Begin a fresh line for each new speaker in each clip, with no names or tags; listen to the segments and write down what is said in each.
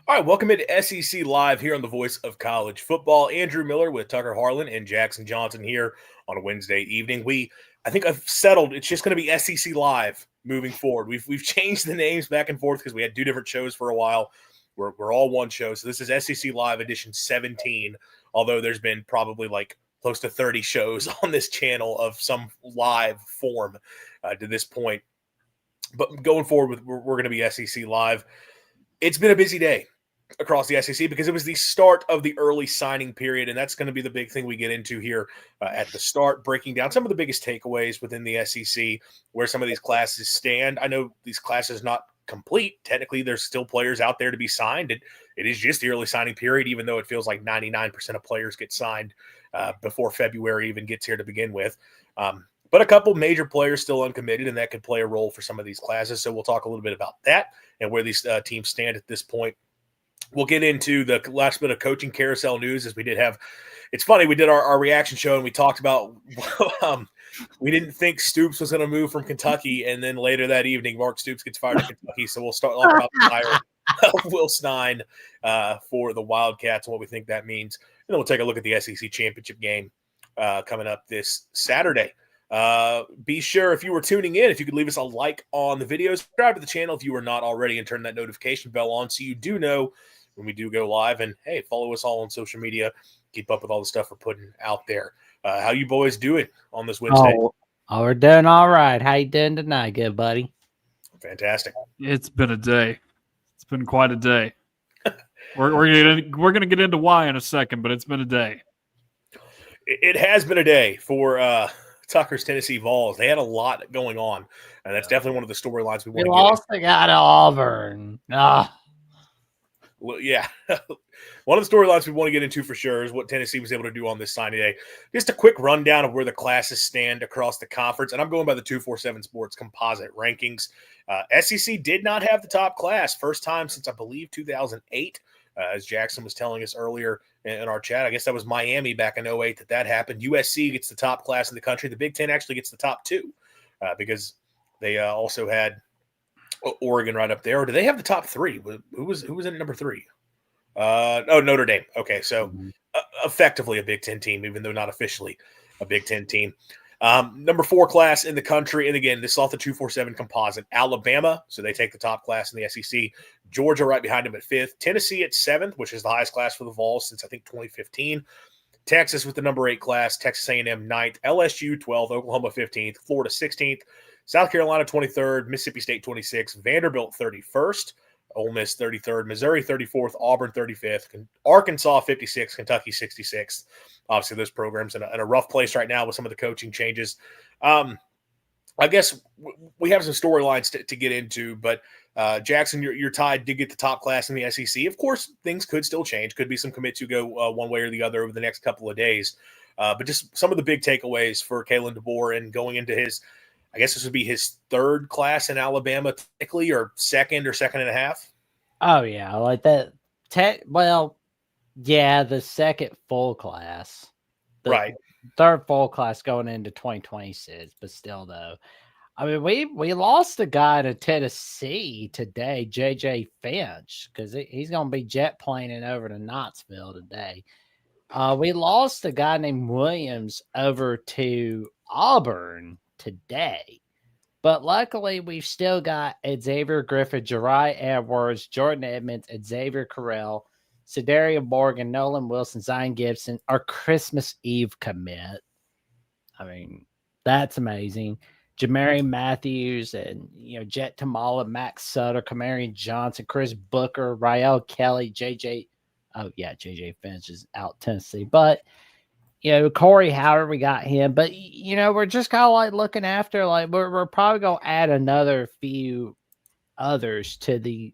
All right, welcome into SEC Live here on the Voice of College Football. Andrew Miller with Tucker Harlan and Jackson Johnson here on a Wednesday evening. I think I've settled. It's just going to be SEC Live moving forward. We've changed the names back and forth because we had two different shows for a while. We're all one show, so this is SEC Live edition 17. Although there's been probably like close to 30 shows on this channel of some live form to this point. But going forward, we're going to be SEC Live. It's been a busy day across the SEC because it was the start of the early signing period, and that's going to be the big thing we get into here at the start, breaking down some of the biggest takeaways within the SEC, where some of these classes stand. I know these classes not complete. Technically, there's still players out there to be signed. It is just the early signing period, even though it feels like 99% of players get signed before February even gets here to begin with. But a couple major players still uncommitted, and that could play a role for some of these classes. So we'll talk a little bit about that and where these teams stand at this point. We'll get into the last bit of coaching carousel news as we did have – it's funny, we did our reaction show and we talked about we didn't think Stoops was going to move from Kentucky, and then later that evening, Mark Stoops gets fired at Kentucky. So we'll start talking about the hire of Will Stein for the Wildcats and what we think that means. And then we'll take a look at the SEC championship game coming up this Saturday. Be sure, if you were tuning in, if you could leave us a like on the video, subscribe to the channel if you are not already, and turn that notification bell on so you do know when we do go live. And hey, follow us all on social media. Keep up with all the stuff we're putting out there. How you boys doing on this Wednesday?
Oh, we're doing all right. How you doing tonight, good buddy?
Fantastic.
It's been a day. It's been quite a day. We're gonna get into why in a second, but it's been a day.
It has been a day for Tucker's Tennessee Vols. They had a lot going on, and that's definitely one of the storylines we want to get into.
Lost the guy to Auburn.
Well, yeah. One of the storylines we want to get into for sure is what Tennessee was able to do on this signing day. Just a quick rundown of where the classes stand across the conference, and I'm going by the 247 Sports composite rankings. SEC did not have the top class, first time since, I believe, 2008, as Jackson was telling us earlier in our chat. I guess that was Miami back in 08 that happened. USC gets the top class in the country. The Big Ten actually gets the top two because they also had Oregon right up there. Or do they have the top three? Who was in number three? Notre Dame. Okay, so effectively a Big Ten team, even though not officially a Big Ten team. Number 4 class in the country, and again, this is off the 247 composite. Alabama, so they take the top class in the SEC. Georgia right behind them at 5th. Tennessee at 7th, which is the highest class for the Vols since, I think, 2015. Texas with the number 8 class. Texas A&M 9th. LSU 12th. Oklahoma 15th. Florida 16th. South Carolina 23rd. Mississippi State 26th. Vanderbilt 31st. Ole Miss 33rd. Missouri 34th. Auburn 35th. Arkansas 56th. Kentucky 66th. Obviously, those programs in a rough place right now with some of the coaching changes. I guess we have some storylines to get into, but Jackson, your Tide did get the top class in the SEC. Of course, things could still change. Could be some commits who go one way or the other over the next couple of days. But just some of the big takeaways for Kalen DeBoer and going into his, I guess this would be his 3rd class in Alabama, technically, or second and a half.
Oh, yeah, like that. Yeah, the second full class.
Right.
3rd full class going into 2026, but still, though. I mean, we lost a guy to Tennessee today, J.J. Finch, because he's going to be jet planing over to Knoxville today. We lost a guy named Williams over to Auburn today. But luckily, we've still got Xavier Griffith, Jeriah Edwards, Jordan Edmonds, Xavier Carell, Sedaria Morgan, Nolan Wilson, Zion Gibson, our Christmas Eve commit. I mean, that's amazing. Jamari Matthews and, Jet Tamala, Max Sutter, Kamarian Johnson, Chris Booker, Rael Kelly, JJ Finch is out Tennessee. But, Corey Howard, we got him. But, we're just kind of like looking after, like, we're probably going to add another few others to the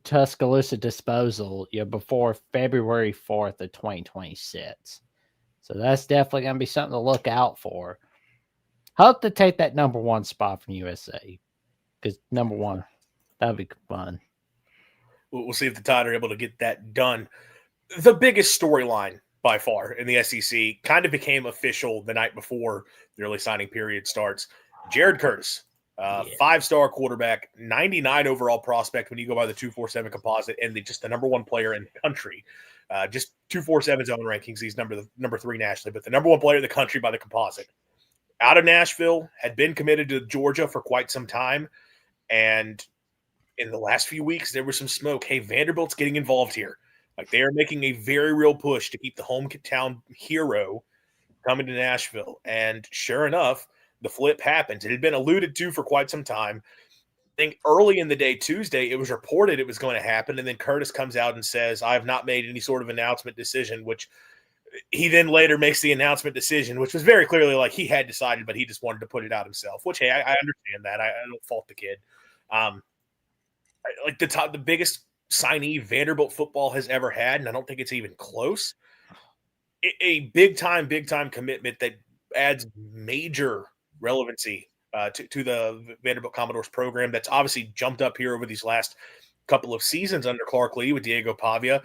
Tuscaloosa disposal, before February 4th of 2026. So that's definitely going to be something to look out for. Hope to take that number 1 spot from USA, because number 1, that'd be fun.
We'll see if the Tide are able to get that done. The biggest storyline by far in the SEC kind of became official the night before the early signing period starts. Jared Curtis 5-star quarterback, 99 overall prospect when you go by the 247 composite, and just the number one player in the country. Just 247's own rankings, he's number 3 nationally, but the number one player in the country by the composite. Out of Nashville, had been committed to Georgia for quite some time, and in the last few weeks, there was some smoke. Hey, Vanderbilt's getting involved here. Like, they are making a very real push to keep the hometown hero coming to Nashville. And sure enough, the flip happens. It had been alluded to for quite some time. I think early in the day, Tuesday, it was reported it was going to happen. And then Curtis comes out and says, I have not made any sort of announcement decision, which he then later makes the announcement decision, which was very clearly like he had decided, but he just wanted to put it out himself, which, hey, I understand that. I don't fault the kid. Like the biggest signee Vanderbilt football has ever had, and I don't think it's even close. A big time commitment that adds major relevancy to the Vanderbilt Commodores program. That's obviously jumped up here over these last couple of seasons under Clark Lee with Diego Pavia.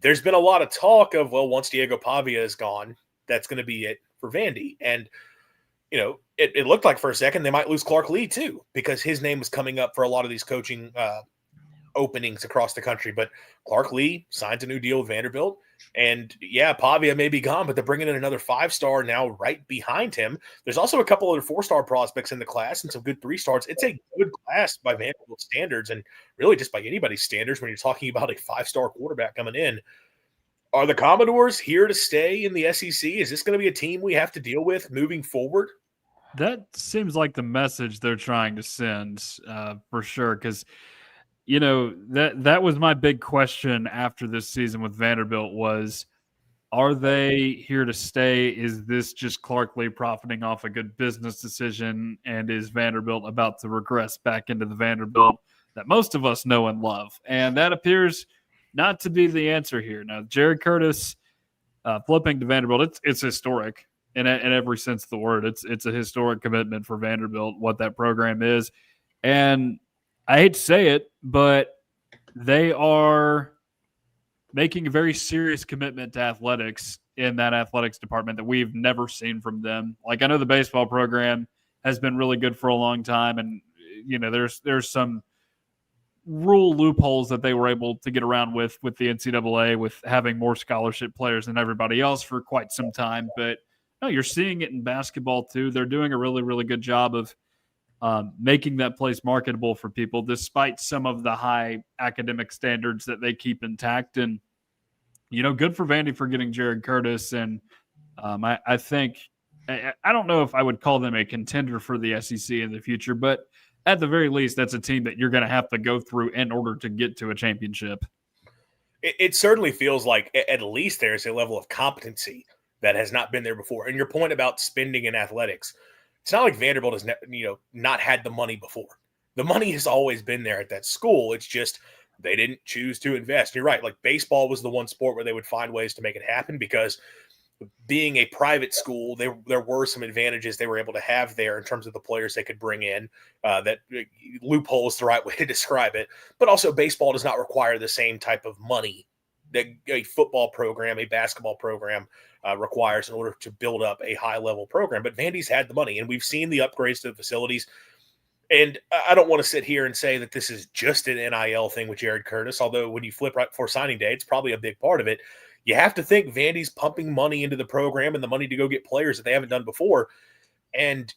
There's been a lot of talk of, well, once Diego Pavia is gone, that's going to be it for Vandy. And it looked like for a second they might lose Clark Lee too, because his name was coming up for a lot of these coaching openings across the country. But Clark Lee signs a new deal with Vanderbilt. And yeah, Pavia may be gone, but they're bringing in another 5-star now right behind him. There's also a couple other 4-star prospects in the class and some good 3-stars. It's a good class by Vanderbilt standards, and really just by anybody's standards when you're talking about a 5-star quarterback coming in. Are the Commodores here to stay in the SEC? Is this going to be a team we have to deal with moving forward?
That seems like the message they're trying to send for sure, because that was my big question after this season with Vanderbilt was, are they here to stay? Is this just Clark Lee profiting off a good business decision? And is Vanderbilt about to regress back into the Vanderbilt that most of us know and love? And that appears not to be the answer here. Now, Jared Curtis flipping to Vanderbilt, it's historic in every sense of the word. It's a historic commitment for Vanderbilt, what that program is. And I hate to say it, but they are making a very serious commitment to athletics in that athletics department that we've never seen from them. Like, I know the baseball program has been really good for a long time, and there's some rule loopholes that they were able to get around with the NCAA, with having more scholarship players than everybody else for quite some time. But no, you're seeing it in basketball too. They're doing a really, really good job of making that place marketable for people, despite some of the high academic standards that they keep intact. And, good for Vandy for getting Jared Curtis. And I think, I don't know if I would call them a contender for the SEC in the future, but at the very least, that's a team that you're going to have to go through in order to get to a championship.
It certainly feels like at least there's a level of competency that has not been there before. And your point about spending in athletics, it's not like Vanderbilt has not had the money before. The money has always been there at that school. It's just they didn't choose to invest. You're right. Like, baseball was the one sport where they would find ways to make it happen, because being a private school, there were some advantages they were able to have there in terms of the players they could bring in. That loophole is the right way to describe it. But also, baseball does not require the same type of money that a football program, a basketball program requires in order to build up a high-level program. But Vandy's had the money, and we've seen the upgrades to the facilities. And I don't want to sit here and say that this is just an NIL thing with Jared Curtis, although when you flip right before signing day, it's probably a big part of it. You have to think Vandy's pumping money into the program and the money to go get players that they haven't done before. And,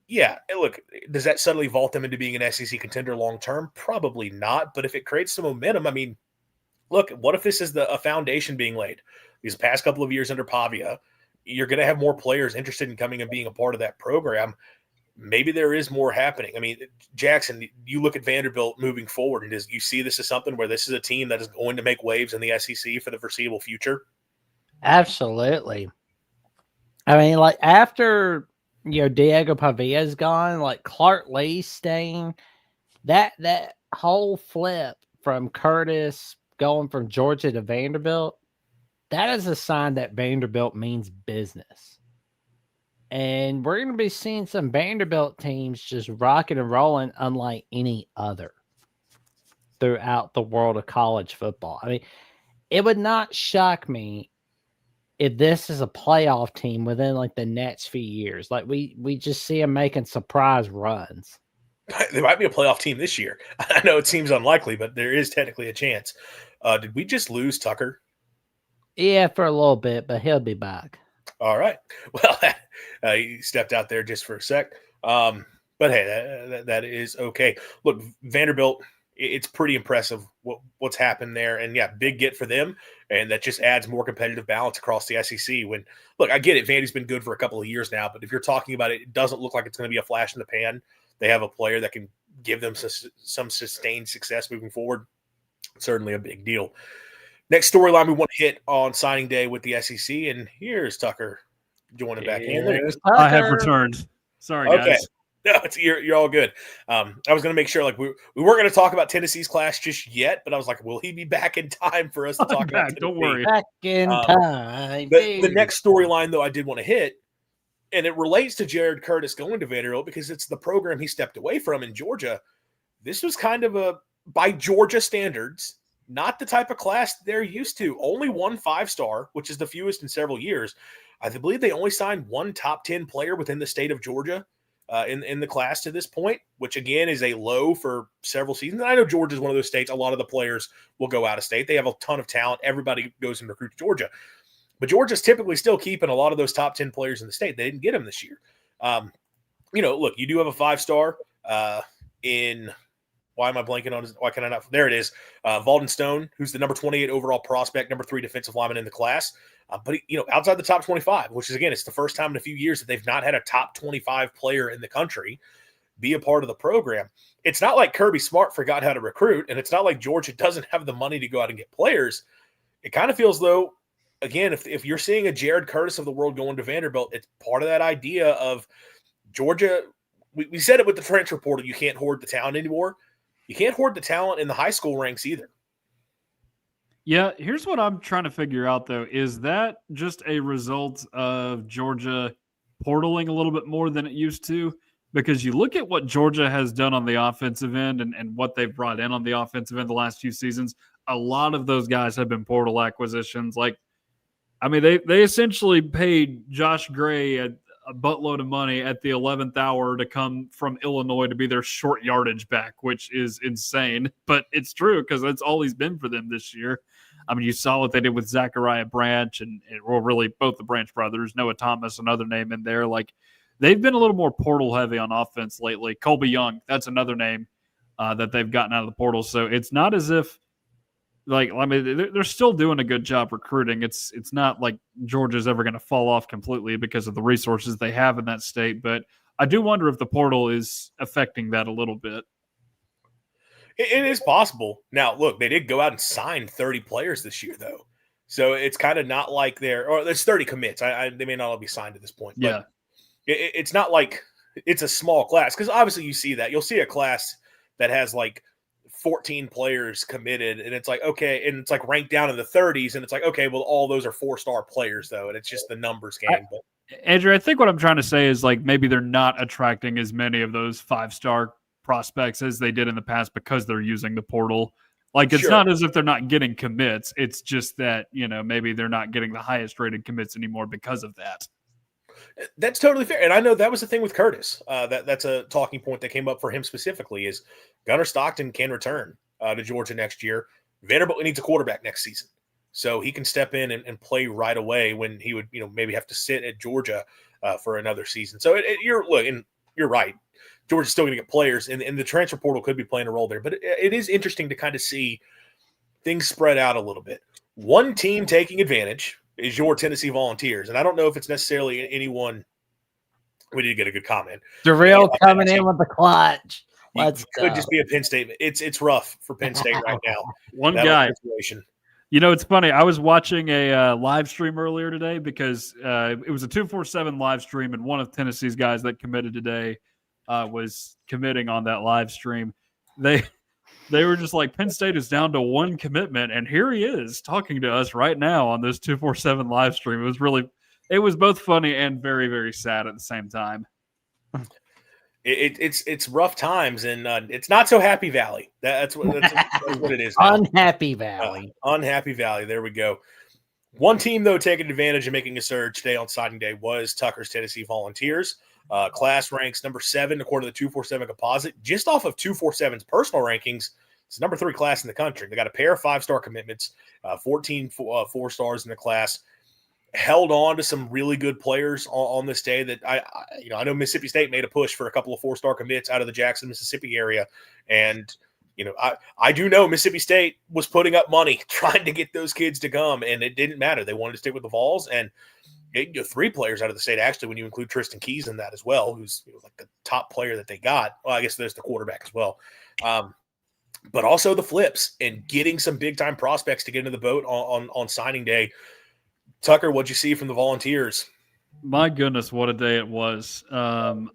yeah, look, does that suddenly vault them into being an SEC contender long-term? Probably not. But if it creates some momentum, I mean, look, what if this is a foundation being laid? These past couple of years under Pavia, you're going to have more players interested in coming and being a part of that program. Maybe there is more happening. I mean, Jackson, you look at Vanderbilt moving forward, and you see this as something where this is a team that is going to make waves in the SEC for the foreseeable future?
Absolutely. I mean, like, after Diego Pavia's gone, like Clark Lee staying, that whole flip from Curtis going from Georgia to Vanderbilt, that is a sign that Vanderbilt means business. And we're going to be seeing some Vanderbilt teams just rocking and rolling unlike any other throughout the world of college football. I mean, it would not shock me if this is a playoff team within like the next few years. Like, we just see them making surprise runs.
They might be a playoff team this year. I know it seems unlikely, but there is technically a chance. Did we just lose Tucker?
Yeah, for a little bit, but he'll be back.
All right. Well, he stepped out there just for a sec. But hey, that is okay. Look, Vanderbilt, it's pretty impressive what's happened there. And yeah, big get for them. And that just adds more competitive balance across the SEC. When, look, I get it. Vandy's been good for a couple of years now, but if you're talking about it, it doesn't look like it's going to be a flash in the pan. They have a player that can give them some sustained success moving forward. Certainly a big deal. Next storyline we want to hit on signing day with the SEC, and here's Tucker joining back in. There
I have returned. Sorry,
okay.
guys.
No, you're all good. I was going to make sure, like, we weren't going to talk about Tennessee's class just yet, but I was like, will he be back in time for us to talk about Tennessee?
Don't worry.
Back in time.
The next storyline, though, I did want to hit, and it relates to Jared Curtis going to Vanderbilt because it's the program he stepped away from in Georgia. This was kind of by Georgia standards, not the type of class they're used to. Only one 5-star, which is the fewest in several years. I believe they only signed one top 10 player within the state of Georgia in the class to this point, which again is a low for several seasons. And I know Georgia is one of those states. A lot of the players will go out of state. They have a ton of talent. Everybody goes and recruits Georgia. But Georgia's typically still keeping a lot of those top 10 players in the state. They didn't get them this year. Look, you do have a 5-star in – why am I blanking on his? Why can I not? There it is. Valden Stone, who's the number 28 overall prospect, number 3 defensive lineman in the class. But outside the top 25, which is, again, it's the first time in a few years that they've not had a top 25 player in the country be a part of the program. It's not like Kirby Smart forgot how to recruit, and it's not like Georgia doesn't have the money to go out and get players. It kind of feels though, again, if you're seeing a Jared Curtis of the world going to Vanderbilt, it's part of that idea of Georgia. We said it with the transfer portal. You can't hoard the talent anymore. You can't hoard the talent in the high school ranks either.
Yeah, here's what I'm trying to figure out, though. Is that just a result of Georgia portaling a little bit more than it used to? Because you look at what Georgia has done on the offensive end and what they've brought in on the offensive end the last few seasons, a lot of those guys have been portal acquisitions. They essentially paid Josh Gray a buttload of money at the 11th hour to come from Illinois to be their short yardage back, which is insane. But it's true because that's all he's been for them this year. I mean, you saw what they did with Zachariah Branch and really both the Branch brothers, Noah Thomas, another name in there. Like, they've been a little more portal heavy on offense lately. Colby Young, that's another name that they've gotten out of the portal. So it's not as if, they're still doing a good job recruiting. It's not like Georgia's ever going to fall off completely because of the resources they have in that state. But I do wonder if the portal is affecting that a little bit.
It is possible. Now, look, they did go out and sign 30 players this year, though. So it's kind of not like there's 30 commits. They may not all be signed at this point. But
yeah.
It's not like it's a small class because obviously you see that. You'll see a class that has like 14 players committed, and it's like, okay, and it's like ranked down in the 30s, and it's like, okay, well, all those are 4-star players, though, and it's just the numbers game.
Andrew, I think what I'm trying to say is, like, maybe they're not attracting as many of those 5-star prospects as they did in the past because they're using the portal. Like, it's not as if they're not getting commits. It's just that, maybe they're not getting the highest rated commits anymore because of that.
That's totally fair. And I know that was the thing with Curtis. That's a talking point that came up for him specifically is Gunnar Stockton can return to Georgia next year. Vanderbilt needs a quarterback next season. So he can step in and play right away when he would, maybe have to sit at Georgia for another season. So you're right. Georgia's still going to get players, and the transfer portal could be playing a role there. But it is interesting to kind of see things spread out a little bit. One team taking advantage is your Tennessee Volunteers. And I don't know if it's necessarily anyone. We did get a good comment.
Darrell coming in with the clutch.
It could just be a Penn State. It's rough for Penn State right now.
One guy. Situation. It's funny. I was watching a live stream earlier today because it was a 247 live stream, and one of Tennessee's guys that committed today was committing on that live stream. They were just like, Penn State is down to one commitment, and here he is talking to us right now on this 247 live stream. It was both funny and very, very sad at the same time.
It's rough times, and it's not so happy Valley. That's what it is now.
Unhappy Valley.
Unhappy Valley. There we go. One team, though, taking advantage of making a surge today on signing day was Tucker's Tennessee Volunteers. Class ranks number 7 according to the 247 composite, just off of 247's personal rankings. It's number 3 class in the country. They got a pair of 5-star commitments, 14 4 stars in the class. Held on to some really good players on this day that I know Mississippi State made a push for a couple of 4-star commits out of the Jackson, Mississippi area. And, I do know Mississippi State was putting up money trying to get those kids to come, and it didn't matter. They wanted to stick with the Vols, and 3 players out of the state, actually, when you include Tristan Keys in that as well, who's like the top player that they got. Well, I guess there's the quarterback as well. But also the flips and getting some big-time prospects to get into the boat on signing day. Tucker, what'd you see from the Volunteers?
My goodness, what a day it was. I'll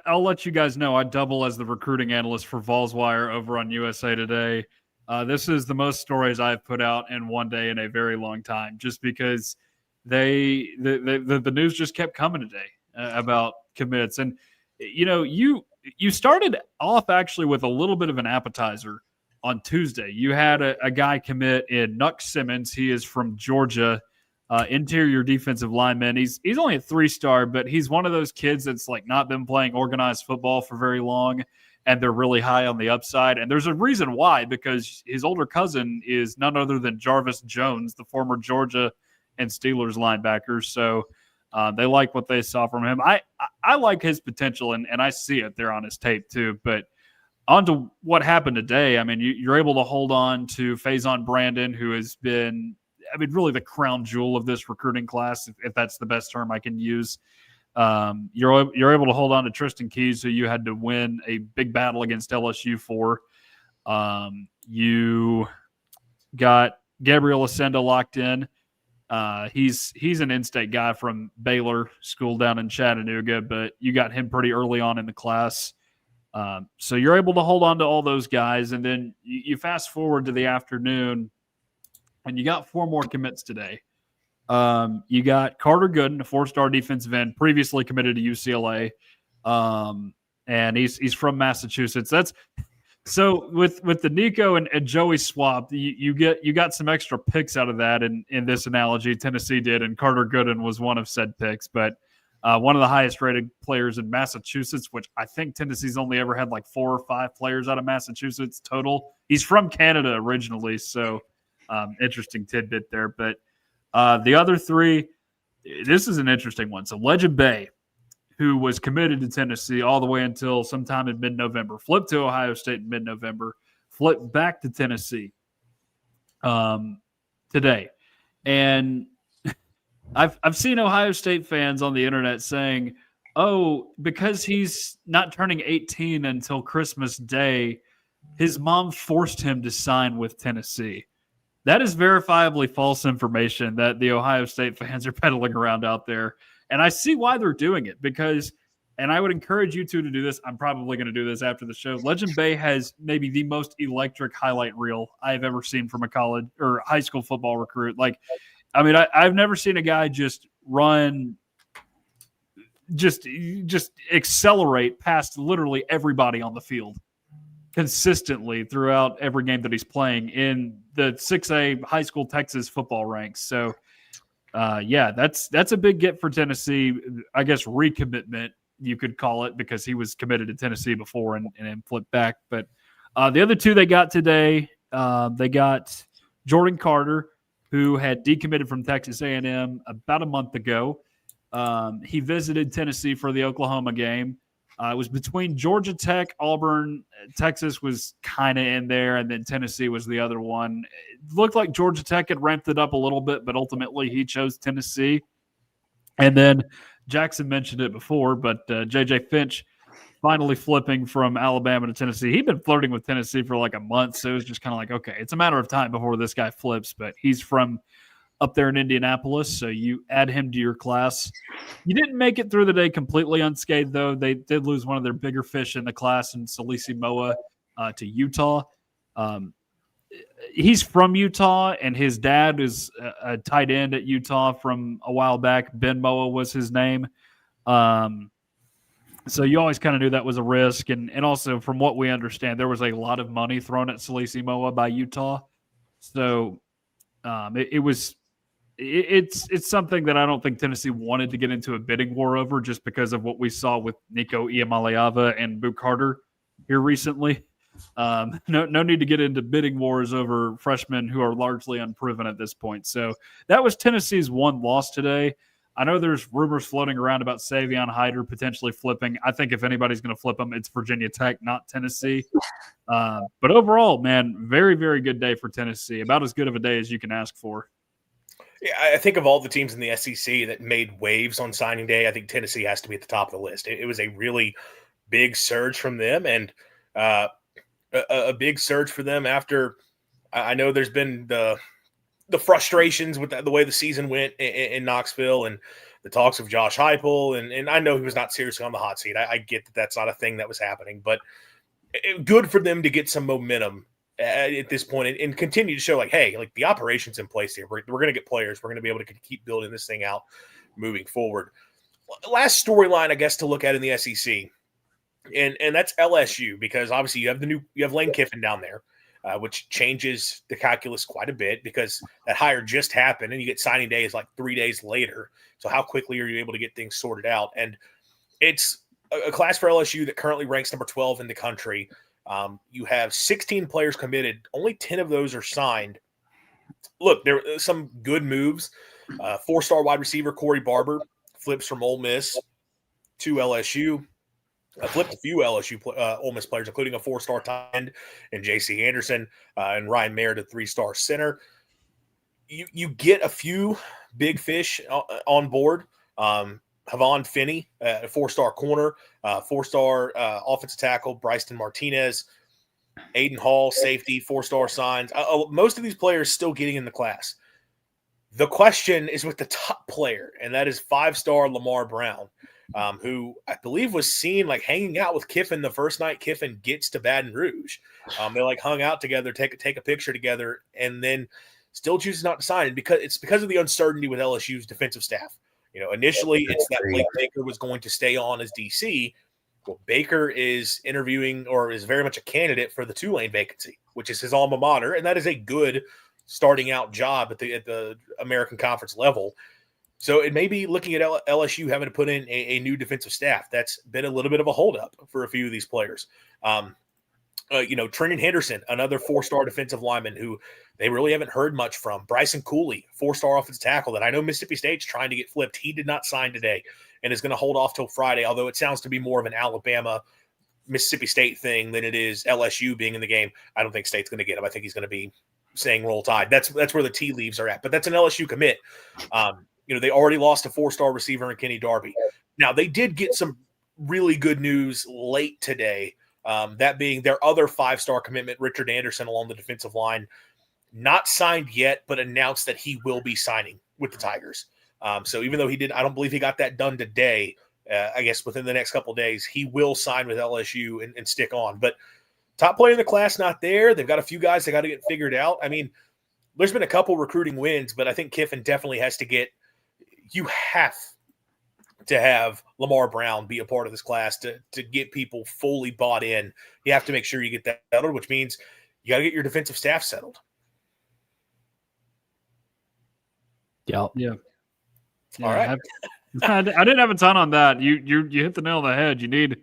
let you guys know I double as the recruiting analyst for Volswire over on USA Today. This is the most stories I've put out in one day in a very long time, just because the news just kept coming today about commits. And, you started off actually with a little bit of an appetizer on Tuesday. You had a guy commit in Nuck Simmons. He is from Georgia, interior defensive lineman. He's only a 3-star, but he's one of those kids that's like not been playing organized football for very long, and they're really high on the upside. And there's a reason why, because his older cousin is none other than Jarvis Jones, the former Georgia and Steelers linebacker. So they like what they saw from him. I like his potential, and I see it there on his tape too. But on to what happened today. I mean, you're able to hold on to Faison Brandon, who has been, really the crown jewel of this recruiting class, if that's the best term I can use. You're able to hold on to Tristan Keys, who you had to win a big battle against LSU for. You got Gabriel Ascenda locked in. He's an in-state guy from Baylor School down in Chattanooga, but you got him pretty early on in the class. So you're able to hold on to all those guys, and then you fast forward to the afternoon, and you got 4 more commits today. You got Carter Gooden, a 4-star defensive end, previously committed to UCLA, and he's from Massachusetts. That's so with the Nico and Joey swap, you got some extra picks out of that in this analogy. Tennessee did, and Carter Gooden was one of said picks, but one of the highest rated players in Massachusetts, which I think Tennessee's only ever had like 4 or 5 players out of Massachusetts total. He's from Canada originally, so interesting tidbit there. But the other 3, this is an interesting one. So Legend Bay, who was committed to Tennessee all the way until sometime in mid-November, flipped to Ohio State in mid-November, flipped back to Tennessee today. And I've seen Ohio State fans on the internet saying, oh, because he's not turning 18 until Christmas Day, his mom forced him to sign with Tennessee. That is verifiably false information that the Ohio State fans are peddling around out there. And I see why they're doing it because, and I would encourage you two to do this. I'm probably going to do this after the show. Legend Bay has maybe the most electric highlight reel I've ever seen from a college or high school football recruit. I've never seen a guy just run, just accelerate past literally everybody on the field consistently throughout every game that he's playing in the 6A high school Texas football ranks. So, that's a big get for Tennessee. I guess recommitment, you could call it, because he was committed to Tennessee before and flipped back. But the other 2 they got today, they got Jordan Carter, who had decommitted from Texas A&M about a month ago. He visited Tennessee for the Oklahoma game. It was between Georgia Tech, Auburn, Texas was kind of in there, and then Tennessee was the other one. It looked like Georgia Tech had ramped it up a little bit, but ultimately he chose Tennessee. And then Jackson mentioned it before, but J.J. Finch finally flipping from Alabama to Tennessee. He'd been flirting with Tennessee for like a month, so it was just kind of like, okay, it's a matter of time before this guy flips, but he's from up there in Indianapolis, so you add him to your class. You didn't make it through the day completely unscathed, though. They did lose one of their bigger fish in the class in Salisi Moa to Utah. He's from Utah, and his dad is a tight end at Utah from a while back. Ben Moa was his name. So you always kind of knew that was a risk. And also, from what we understand, there was a lot of money thrown at Salisi Moa by Utah. So it was it's something that I don't think Tennessee wanted to get into a bidding war over, just because of what we saw with Nico Iamaleava and Boo Carter here recently. No need to get into bidding wars over freshmen who are largely unproven at this point. So that was Tennessee's one loss today. I know there's rumors floating around about Savion Hyder potentially flipping. I think if anybody's going to flip him, it's Virginia Tech, not Tennessee. But overall, man, very, very good day for Tennessee. About as good of a day as you can ask for.
Yeah, I think of all the teams in the SEC that made waves on signing day, I think Tennessee has to be at the top of the list. It was a really big surge from them, and a big surge for them after I know there's been the frustrations with the way the season went in Knoxville and the talks of Josh Heupel, and I know he was not seriously on the hot seat. I get that that's not a thing that was happening, but good for them to get some momentum at this point and continue to show like, hey, like the operation's in place here. We're going to get players. We're going to be able to keep building this thing out moving forward. Last storyline, I guess, to look at in the SEC, and that's LSU, because obviously you have Lane Kiffin down there, which changes the calculus quite a bit because that hire just happened and you get signing day is like 3 days later. So how quickly are you able to get things sorted out? And it's a class for LSU that currently ranks number 12 in the country. You have 16 players committed. Only 10 of those are signed. Look, there are some good moves. 4-star wide receiver Corey Barber flips from Ole Miss to LSU. Flipped a few Ole Miss players, including a 4-star tight end and J.C. Anderson and Ryan Merritt, 3-star center. You get a few big fish on board. Havon Finney, a 4-star corner, 4-star offensive tackle, Bryson Martinez, Aiden Hall, safety, 4-star signs. Most of these players still getting in the class. The question is with the top player, and that is 5-star Lamar Brown, who I believe was seen like hanging out with Kiffin the first night Kiffin gets to Baton Rouge. They like hung out together, take a picture together, and then still chooses not to sign it because of the uncertainty with LSU's defensive staff. Initially it's that Blake Baker was going to stay on as DC. Well, Baker is interviewing or is very much a candidate for the Tulane vacancy, which is his alma mater, and that is a good starting out job at the American Conference level. So it may be looking at LSU having to put in a new defensive staff. That's been a little bit of a holdup for a few of these players. Trenton Henderson, another 4-star defensive lineman who they really haven't heard much from. Bryson Cooley, 4-star offensive tackle that I know Mississippi State's trying to get flipped. He did not sign today and is going to hold off till Friday, although it sounds to be more of an Alabama Mississippi State thing than it is LSU being in the game. I don't think State's going to get him. I think he's going to be saying roll tide. That's where the tea leaves are at. But that's an LSU commit. They already lost a 4-star receiver in Kenny Darby. Now, they did get some really good news late today, that being their other 5-star commitment, Richard Anderson, along the defensive line. Not signed yet, but announced that he will be signing with the Tigers. So even though I don't believe he got that done today, I guess within the next couple of days, he will sign with LSU and stick on. But top player in the class not there. They've got a few guys they got to get figured out. I mean, there's been a couple recruiting wins, but I think Kiffin definitely has to get – you have to have Lamar Brown be a part of this class to get people fully bought in. You have to make sure you get that settled, which means you got to get your defensive staff settled.
Yep.
Yeah.
All right.
I didn't have a ton on that. You hit the nail on the head. You need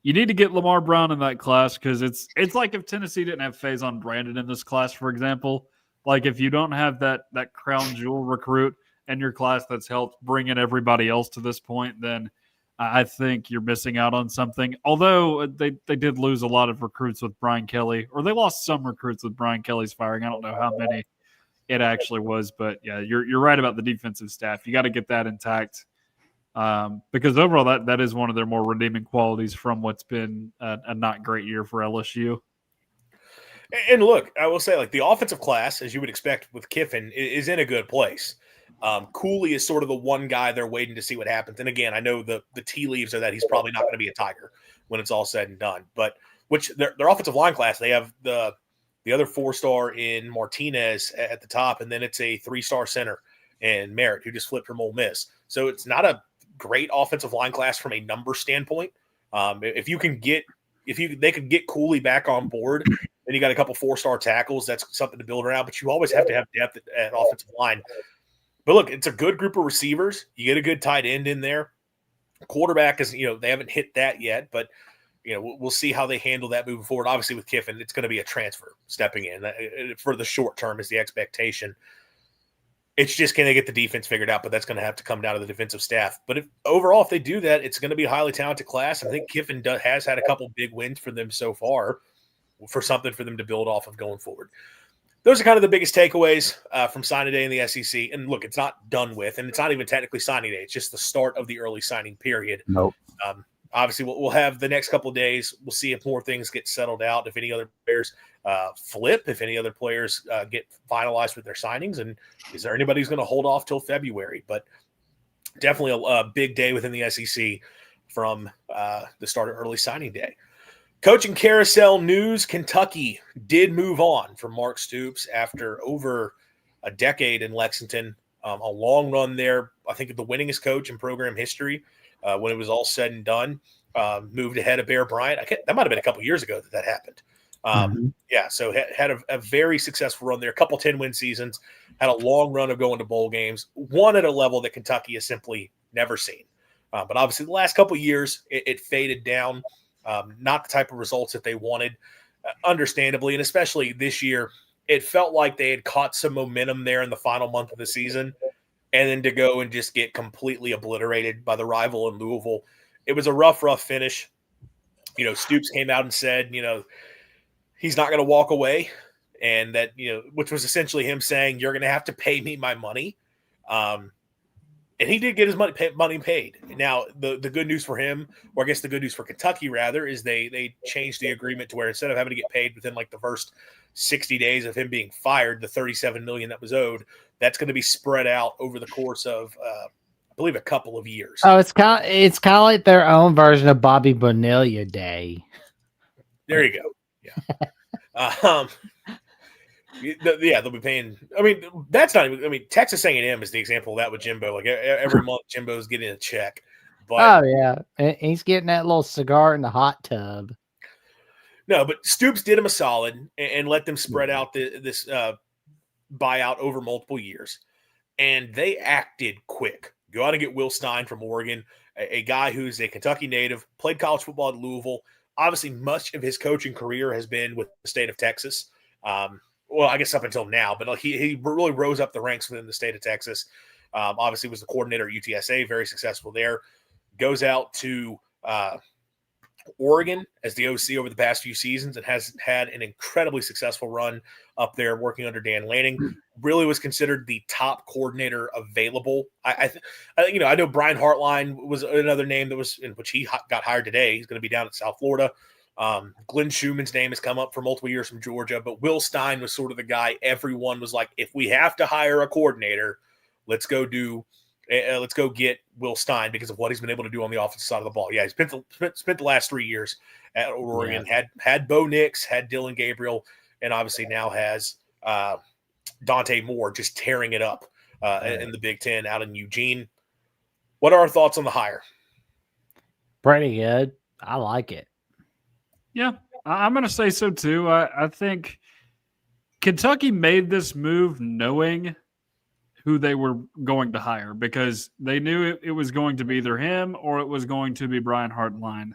to get Lamar Brown in that class because it's like if Tennessee didn't have Faison Brandon in this class, for example. Like if you don't have that crown jewel recruit in your class that's helped bring in everybody else to this point, then I think you're missing out on something. Although they did lose a lot of recruits with Brian Kelly, or they lost some recruits with Brian Kelly's firing. I don't know how many it actually was, but yeah, you're right about the defensive staff. You got to get that intact because overall that is one of their more redeeming qualities from what's been a not great year for LSU.
And look, I will say, like the offensive class, as you would expect with Kiffin, is in a good place. Cooley is sort of the one guy they're waiting to see what happens. And again, I know the tea leaves are that he's probably not going to be a Tiger when it's all said and done. But which their offensive line class, they have the other 4-star in Martinez at the top, and then it's a 3-star center in Merritt who just flipped from Ole Miss. So it's not a great offensive line class from a number standpoint. If they could get Cooley back on board, then you got a couple 4-star tackles. That's something to build around. But you always have to have depth at offensive line. But look, it's a good group of receivers. You get a good tight end in there. Quarterback is, they haven't hit that yet, but we'll see how they handle that moving forward. Obviously, with Kiffin, it's going to be a transfer stepping in for the short term is the expectation. It's just going to get the defense figured out, but that's going to have to come down to the defensive staff. But overall, if they do that, it's going to be a highly talented class. I think Kiffin has had a couple big wins for them so far, for something for them to build off of going forward. Those are kind of the biggest takeaways from signing day in the SEC. And look, it's not done with, and it's not even technically signing day. It's just the start of the early signing period.
Nope.
Obviously, we'll have the next couple of days. We'll see if more things get settled out, if any other players flip, if any other players get finalized with their signings, and is there anybody who's going to hold off till February? But definitely a big day within the SEC from the start of early signing day. Coaching carousel news, Kentucky did move on from Mark Stoops after over a decade in Lexington, a long run there. I think the winningest coach in program history. When it was all said and done, moved ahead of Bear Bryant. That might have been a couple years ago that happened. Yeah, so had a very successful run there, a couple 10-win seasons, had a long run of going to bowl games, won at a level that Kentucky has simply never seen. But obviously the last couple years, it faded down, not the type of results that they wanted, understandably, and especially this year, it felt like they had caught some momentum there in the final month of the season. And then to go and just get completely obliterated by the rival in Louisville. It was a rough finish. Stoops came out and said, he's not going to walk away. And that, which was essentially him saying, you're going to have to pay me my money. And he did get his money paid. Now, the good news for him, or I guess the good news for Kentucky, rather, is they changed the agreement to where instead of having to get paid within like the first 60 days of him being fired, the $37 million that was owed, that's going to be spread out over the course of, I believe, a couple of years.
Oh, it's kind of like their own version of Bobby Bonilla Day.
There you go. Yeah. They'll be paying. I mean, that's not even. I mean, Texas A&M is the example of that with Jimbo. Like every month, Jimbo's getting a check. But,
and he's getting that little cigar in the hot tub.
No, but Stoops did him a solid and let them spread out this buyout over multiple years. And they acted quick. Go out and get Will Stein from Oregon, a guy who's a Kentucky native, played college football at Louisville. Obviously, much of his coaching career has been with the state of Texas. Well, I guess up until now, but he really rose up the ranks within the state of Texas. Obviously, was the coordinator at UTSA, very successful there. Goes out to Oregon as the OC over the past few seasons and has had an incredibly successful run up there working under Dan Lanning. Really was considered the top coordinator available. I know Brian Hartline was another name that was in which he got hired today. He's going to be down at South Florida. Glenn Schumann's name has come up for multiple years from Georgia, but Will Stein was sort of the guy everyone was like, if we have to hire a coordinator, let's go get Will Stein because of what he's been able to do on the offensive side of the ball. Yeah, he's spent the last 3 years at Oregon, had Bo Nix, had Dylan Gabriel, and obviously now has Dante Moore just tearing it up in the Big Ten out in Eugene. What are our thoughts on the hire?
Pretty good. I like it.
Yeah, I'm going to say so too. I think Kentucky made this move knowing who they were going to hire because they knew it was going to be either him or it was going to be Brian Hartline.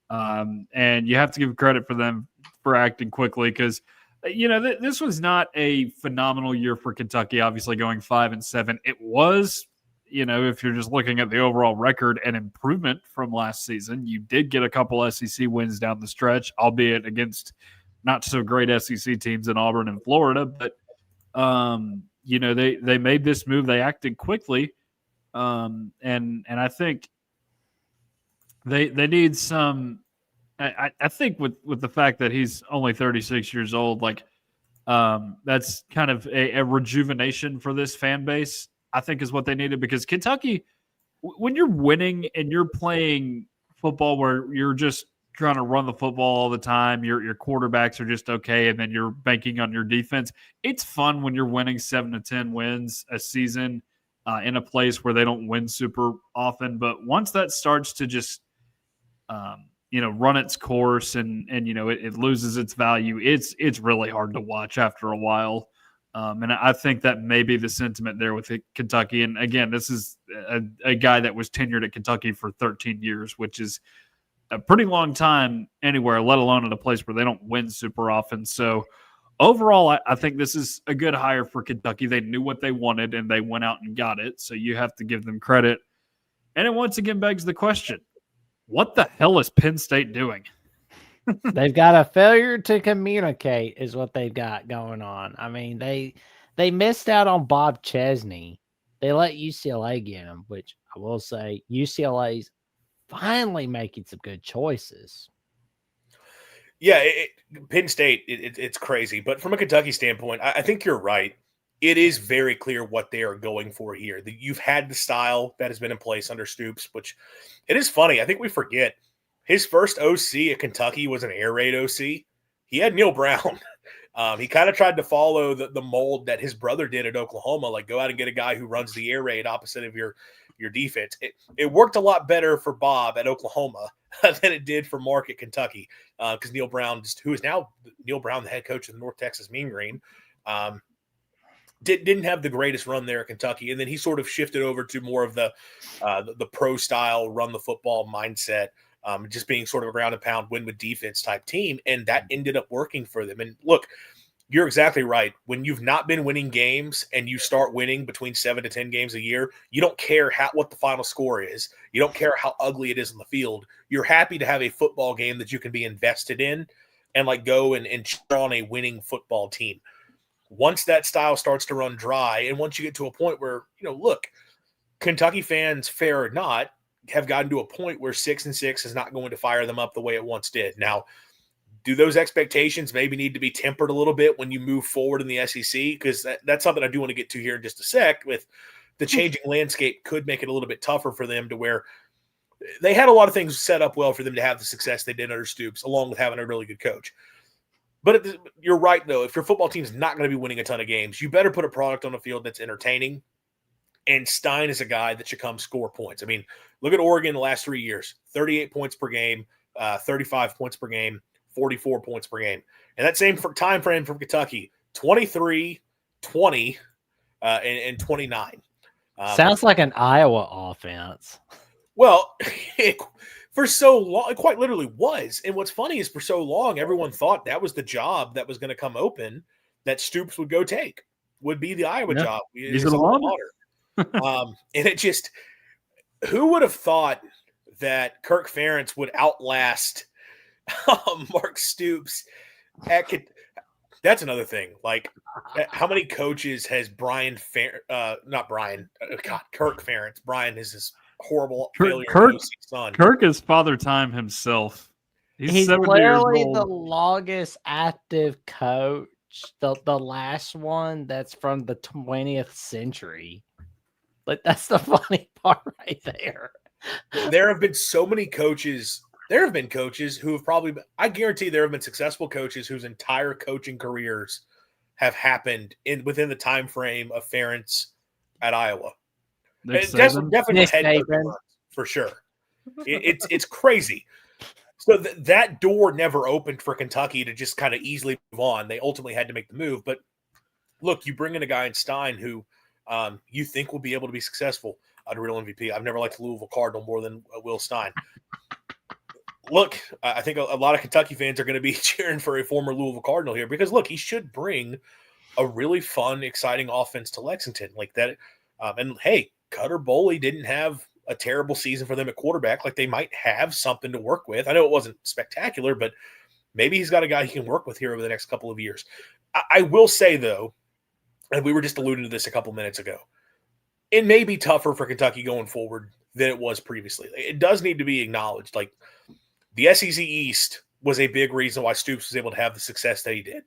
And you have to give credit for them for acting quickly because, this was not a phenomenal year for Kentucky, obviously going 5-7. It was, if you're just looking at the overall record, an improvement from last season. You did get a couple SEC wins down the stretch, albeit against not so great SEC teams in Auburn and Florida, but they made this move. They acted quickly. And I think they need some, I think with the fact that he's only 36 years old, that's kind of a rejuvenation for this fan base, I think is what they needed because Kentucky, when you're winning and you're playing football where you're just trying to run the football all the time, your quarterbacks are just okay, and then you're banking on your defense. It's fun when you're winning 7 to 10 wins a season in a place where they don't win super often. But once that starts to just run its course and it loses its value, it's really hard to watch after a while. And I think that may be the sentiment there with Kentucky. And again, this is a guy that was tenured at Kentucky for 13 years, which is a pretty long time anywhere, let alone at a place where they don't win super often. So overall, I think this is a good hire for Kentucky. They knew what they wanted, and they went out and got it. So you have to give them credit. And it once again begs the question, what the hell is Penn State doing?
They've got a failure to communicate is what they've got going on. I mean, they missed out on Bob Chesney. They let UCLA get him, which I will say UCLA's finally making some good choices.
Yeah, Penn State, it's crazy. But from a Kentucky standpoint, I think you're right. It is very clear what they are going for here. You've had the style that has been in place under Stoops, which it is funny. I think we forget his first OC at Kentucky was an air raid OC. He had Neil Brown. He kind of tried to follow the mold that his brother did at Oklahoma, like go out and get a guy who runs the air raid opposite of your defense. It worked a lot better for Bob at Oklahoma than it did for Mark at Kentucky because Neil Brown, who is now Neil Brown, the head coach of the North Texas Mean Green, didn't have the greatest run there at Kentucky, and then he sort of shifted over to more of the pro style, run the football mindset, just being sort of a ground and pound, win with defense type team, and that ended up working for them. And look, you're exactly right. When you've not been winning games and you start winning between 7 to 10 games a year, you don't care what the final score is. You don't care how ugly it is on the field. You're happy to have a football game that you can be invested in and like go and cheer on a winning football team. Once that style starts to run dry, and once you get to a point where, look, Kentucky fans, fair or not, have gotten to a point where 6-6 is not going to fire them up the way it once did. Now, do those expectations maybe need to be tempered a little bit when you move forward in the SEC? Because that's something I do want to get to here in just a sec. With the changing landscape could make it a little bit tougher for them to where they had a lot of things set up well for them to have the success they did under Stoops, along with having a really good coach. But you're right, though. If your football team's not going to be winning a ton of games, you better put a product on the field that's entertaining. And Stein is a guy that should come score points. I mean, look at Oregon the last 3 years, 38 points per game, 35 points per game, 44 points per game. And that same time frame from Kentucky, 23, 20, and 29.
Sounds like an Iowa offense.
Well, for so long, it quite literally was. And what's funny is for so long, everyone thought that was the job that was going to come open that Stoops would go take, would be the Iowa job.
He's in the water.
And it just, who would have thought that Kirk Ferentz would outlast Mark Stoops? That's another thing. Like, how many coaches has Kirk Ferentz. Brian is his horrible failure son.
Kirk is Father Time himself.
He's literally the longest active coach, the last one that's from the 20th century. Like, that's the funny part right there.
There have been so many coaches. There have been coaches who have probably – I guarantee there have been successful coaches whose entire coaching careers have happened within the time frame of Ferentz at Iowa. Definitely head for sure. It's crazy. So that door never opened for Kentucky to just kind of easily move on. They ultimately had to make the move. But look, you bring in a guy in Stein who you think will be able to be successful at a real MVP. I've never liked the Louisville Cardinal more than Will Stein. Look, I think a lot of Kentucky fans are going to be cheering for a former Louisville Cardinal here because, look, he should bring a really fun, exciting offense to Lexington like that. And, hey, Cutter Boley didn't have a terrible season for them at quarterback. Like, they might have something to work with. I know it wasn't spectacular, but maybe he's got a guy he can work with here over the next couple of years. I will say, though, and we were just alluding to this a couple minutes ago, it may be tougher for Kentucky going forward than it was previously. It does need to be acknowledged. Like, the SEC East was a big reason why Stoops was able to have the success that he did.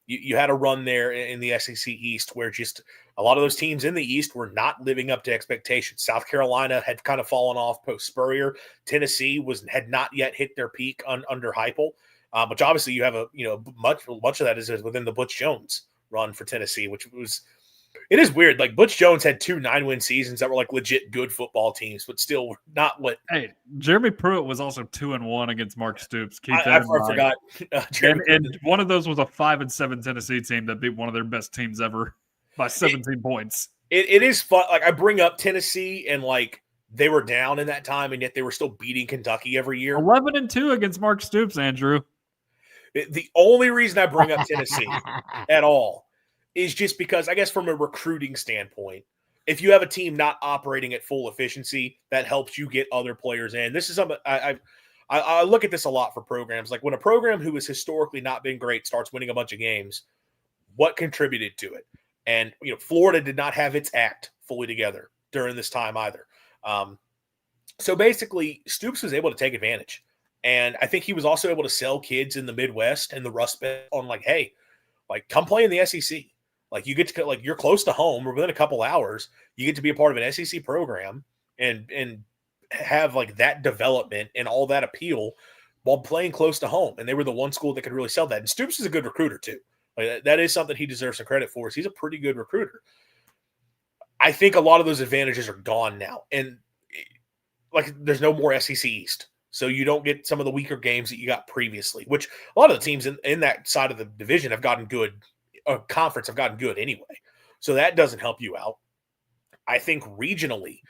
You had a run there in the SEC East where just a lot of those teams in the East were not living up to expectations. South Carolina had kind of fallen off post Spurrier. Tennessee had not yet hit their peak under Heupel, which obviously you have much of that is within the Butch Jones run for Tennessee, which was It is weird. Like Butch Jones had 2 9-win seasons that were like legit good football teams, but still not what.
Hey, Jeremy Pruitt was also 2-1 against Mark Stoops. Keep
I
that in mind.
forgot.
And one of those was a 5-7 Tennessee team that beat one of their best teams ever by 17 points.
It is fun. Like I bring up Tennessee and like they were down in that time, and yet they were still beating Kentucky every year.
11-2 against Mark Stoops, Andrew.
The only reason I bring up Tennessee at all is just because I guess from a recruiting standpoint, if you have a team not operating at full efficiency, that helps you get other players in. This is something I look at this a lot for programs. Like when a program who has historically not been great starts winning a bunch of games, what contributed to it? And Florida did not have its act fully together during this time either. So basically, Stoops was able to take advantage. And I think he was also able to sell kids in the Midwest and the Rust Belt on like, hey, like come play in the SEC. Like you get to like you're close to home, or within a couple hours, you get to be a part of an SEC program and have like that development and all that appeal while playing close to home. And they were the one school that could really sell that. And Stoops is a good recruiter too. Like that is something he deserves some credit for. He's a pretty good recruiter. I think a lot of those advantages are gone now, and like there's no more SEC East. So you don't get some of the weaker games that you got previously, which a lot of the teams in that side of the division have gotten good, conference have gotten good anyway. So that doesn't help you out. I think regionally,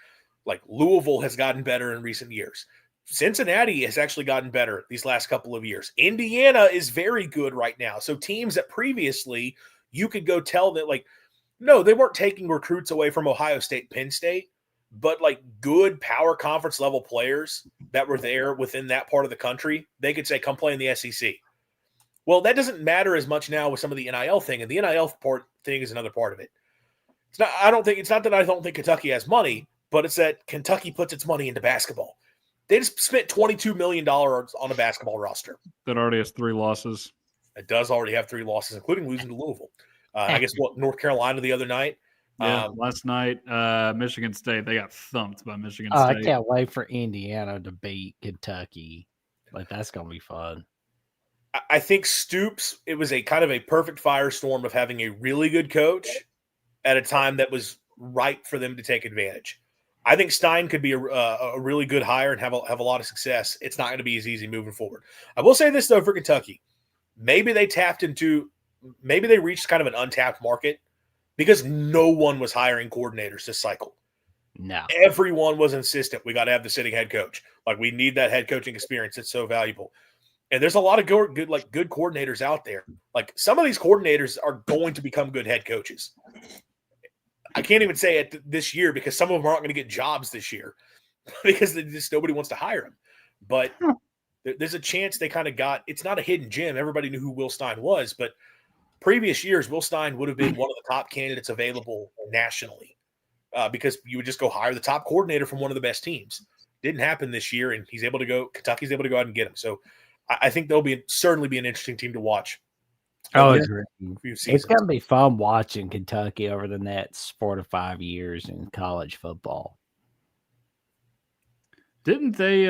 like Louisville has gotten better in recent years. Cincinnati has actually gotten better these last couple of years. Indiana is very good right now. So teams that previously you could go tell that like, no, they weren't taking recruits away from Ohio State, Penn State, but like good power conference level players that were there within that part of the country, they could say, come play in the SEC. Well, that doesn't matter as much now with some of the NIL thing, and the NIL part thing is another part of it. It's not that I don't think Kentucky has money, but it's that Kentucky puts its money into basketball. They just spent $22 million on a basketball roster.
That already has 3 losses.
It does already have 3 losses, including losing to Louisville. I guess North Carolina the other night.
Yeah, last night, Michigan State, they got thumped by Michigan State.
I can't wait for Indiana to beat Kentucky. Like, that's going to be fun.
I think Stoops, it was a kind of a perfect firestorm of having a really good coach at a time that was right for them to take advantage. I think Stein could be a really good hire and have a lot of success. It's not going to be as easy moving forward. I will say this, though, for Kentucky. Maybe they reached kind of an untapped market because no one was hiring coordinators this cycle.
No.
Everyone was insistent. We got to have the sitting head coach. Like, we need that head coaching experience. It's so valuable. And there's a lot of good coordinators out there. Like, some of these coordinators are going to become good head coaches. I can't even say it this year because some of them aren't going to get jobs this year because nobody wants to hire them. But there's a chance they kind of got – it's not a hidden gem. Everybody knew who Will Stein was, but previous years, Will Stein would have been one of the top candidates available nationally because you would just go hire the top coordinator from one of the best teams. Didn't happen this year, and Kentucky's able to go out and get him. So I think they'll certainly be an interesting team to watch.
It's going to be fun watching Kentucky over the next 4 to 5 years in college football.
Didn't they